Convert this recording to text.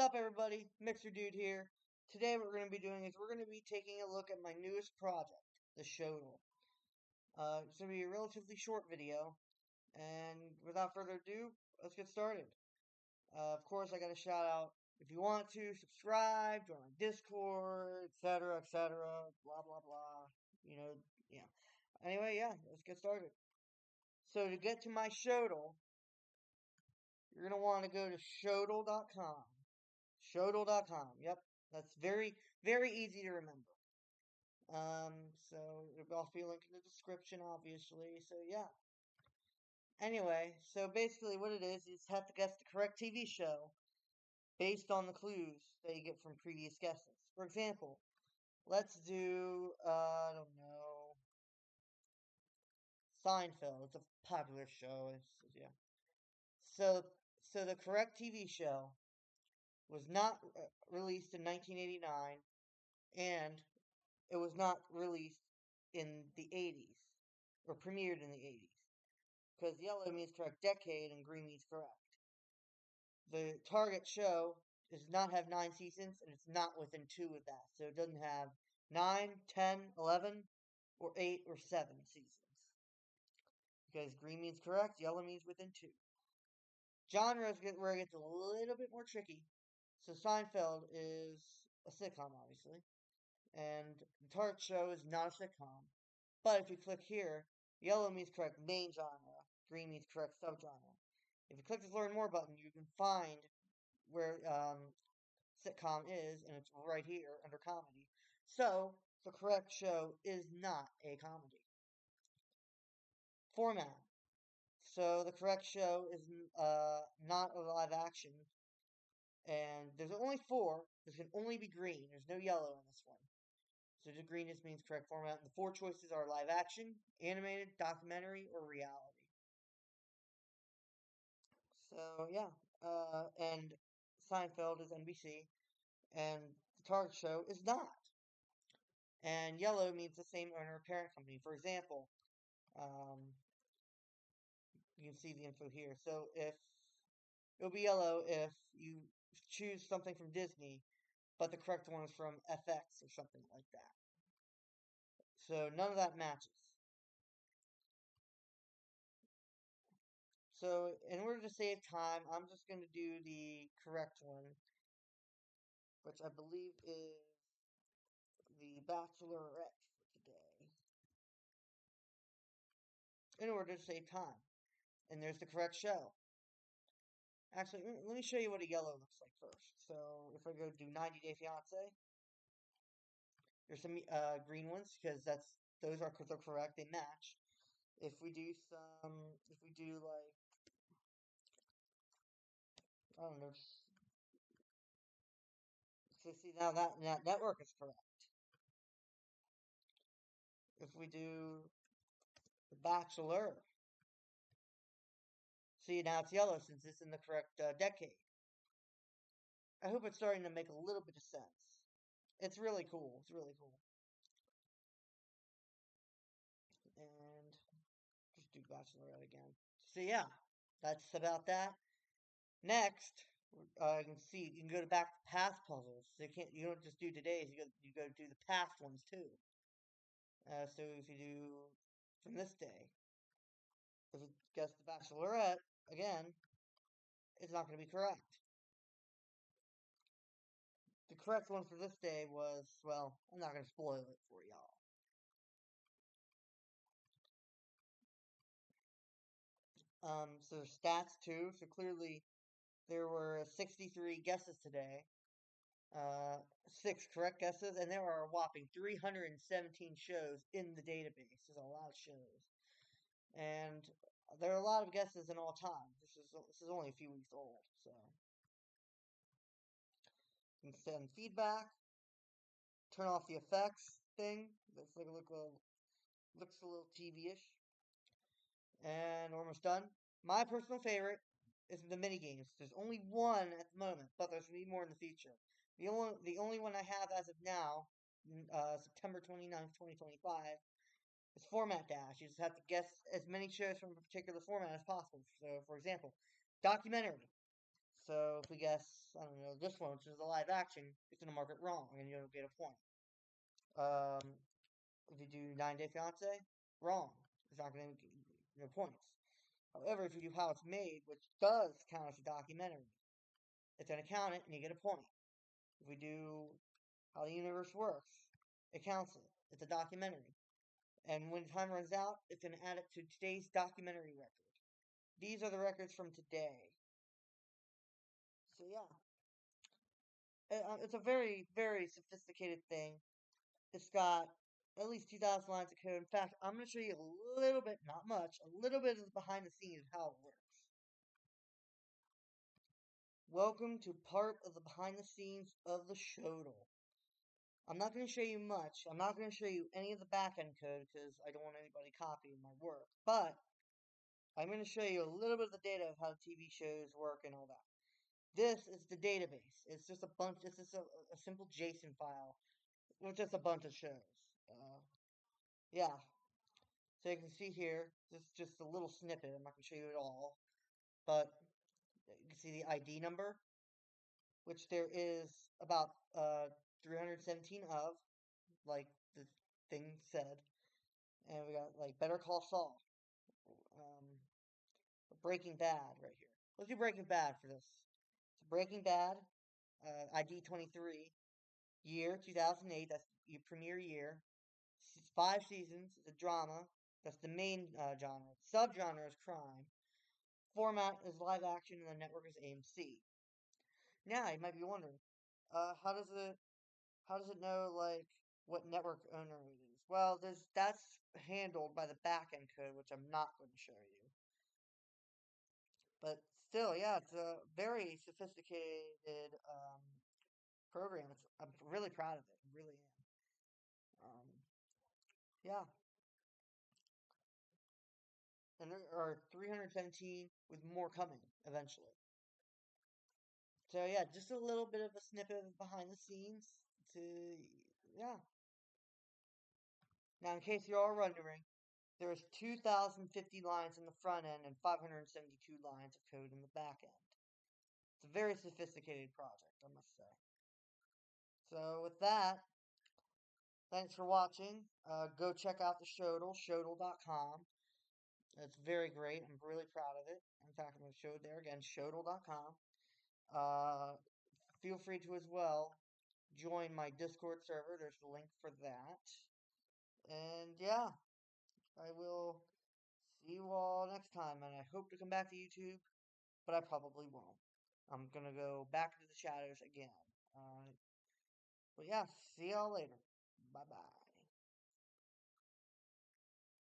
up, everybody? Mixer Dude here. Today, what we're going to be doing is we're going to be taking a look at my newest project, the Showdle. It's going to be a relatively short video, and without further ado, let's get started. Of course, I got to shout out if you want to subscribe, join my Discord, etc., etc., blah blah blah. You know, yeah. Anyway, yeah, let's get started. So to get to my Showdle, you're going to want to go to showdle.com. Showdle.com. Yep. That's very, very easy to remember. So I'll be link in the description, obviously. So yeah. Anyway, so basically what it is, you just have to guess the correct TV show based on the clues that you get from previous guesses. For example, let's do, I don't know, Seinfeld. It's a popular show. Yeah. So, so the correct TV show was not released in 1989, and it was not released in the 80s, or premiered in the 80s. Because yellow means correct decade and green means correct. The target show does not have 9 seasons, and it's not within 2 of that. So it doesn't have 9, 10, 11, or 8, or 7 seasons. Because green means correct, yellow means within 2. Genre is where it gets a little bit more tricky. So Seinfeld is a sitcom, obviously. And the target show is not a sitcom. But if you click here, yellow means correct main genre, green means correct subgenre. If you click the learn more button, you can find where sitcom is, and it's right here under comedy. So the correct show is not a comedy. Format. So the correct show is not a live action, and there's only 4. There can only be green. There's no yellow in this one. So the green just means correct format. And the 4 choices are live action, animated, documentary, or reality. So yeah, and Seinfeld is NBC, and the target show is not. And yellow means the same owner or parent company. For example, um, you can see the info here. So if it'll be yellow if you choose something from Disney, but the correct one is from FX or something like that. So none of that matches. So in order to save time, I'm just going to do the correct one, which I believe is the Bachelorette for today, in order to save time. And there's the correct show. Actually, let me show you what a yellow looks like first. So if I go do 90 Day Fiance, there's some green ones because those are correct. They match. If we do like, I don't know. So see now that network is correct. If we do The Bachelor, see now it's yellow since it's in the correct decade. I hope it's starting to make a little bit of sense. It's really cool. It's really cool. And just do Bachelorette again. So yeah, that's about that. Next, you can see you can go to back to past puzzles. So you don't just do today's. You go do the past ones too. So if you do from this day, if you guess the Bachelorette again, it's not going to be correct. The correct one for this day was, well, I'm not going to spoil it for y'all. So there's stats too. So clearly there were 63 guesses today. 6 correct guesses, and there are a whopping 317 shows in the database. There's a lot of shows, and there are a lot of guesses in all time. This is only a few weeks old, so you can send feedback. Turn off the effects thing. That's like looks a little TV-ish, and we're almost done. My personal favorite is the mini games. There's only one at the moment, but there's gonna be more in the future. The only one I have as of now, September 29th, 2025, is Format Dash. You just have to guess as many shows from a particular format as possible. So, for example, documentary. So if we guess, I don't know, this one, which is a live action, it's going to mark it wrong, and you'll get a point. If you do 9 Day Fiance, wrong. It's not going to get no points. However, if you do How It's Made, which does count as a documentary, it's going to count it, and you get a point. If we do How the Universe Works, it counts it. It's a documentary. And when time runs out, it's going to add it to today's documentary record. These are the records from today. So yeah, it's a very, very sophisticated thing. It's got at least 2,000 lines of code. In fact, I'm going to show you a little bit, not much, a little bit of the behind the scenes of how it works. Welcome to part of the behind the scenes of the Showdle. I'm not going to show you much. I'm not going to show you any of the backend code because I don't want anybody copying my work. But I'm going to show you a little bit of the data of how TV shows work and all that. This is the database. It's just a bunch. It's just a simple JSON file with just a bunch of shows. Yeah. So you can see here, this is just a little snippet. I'm not going to show you it all, but you can see the ID number, which there is about 317 of, like the thing said. And we got like Better Call Saul, um, Breaking Bad right here. Let's do Breaking Bad for this. So Breaking Bad, ID 23, year 2008. That's your premiere year. 5 seasons. It's a drama. That's the main genre. Subgenre is crime. Format is live action, and the network is AMC. Now you might be wondering, how does it know like what network owner it is? Well, that's handled by the backend code, which I'm not going to show you. But still, yeah, it's a very sophisticated program. I'm really proud of it. I really am. Yeah, and there are 317 with more coming eventually. So yeah, just a little bit of a snippet of behind the scenes to yeah. Now, in case you're all wondering, there is 2,050 lines in the front end and 572 lines of code in the back end. It's a very sophisticated project, I must say. So with that, thanks for watching. Go check out the Showdle, showdle.com. It's very great. I'm really proud of it. In fact, I'm going to show it there again, showdle.com. Uh, Feel free to as well join my Discord server. There's the link for that. And yeah, I will see you all next time. And I hope to come back to YouTube, but I probably won't. I'm going to go back into the shadows again. But yeah, see y'all later. Bye bye.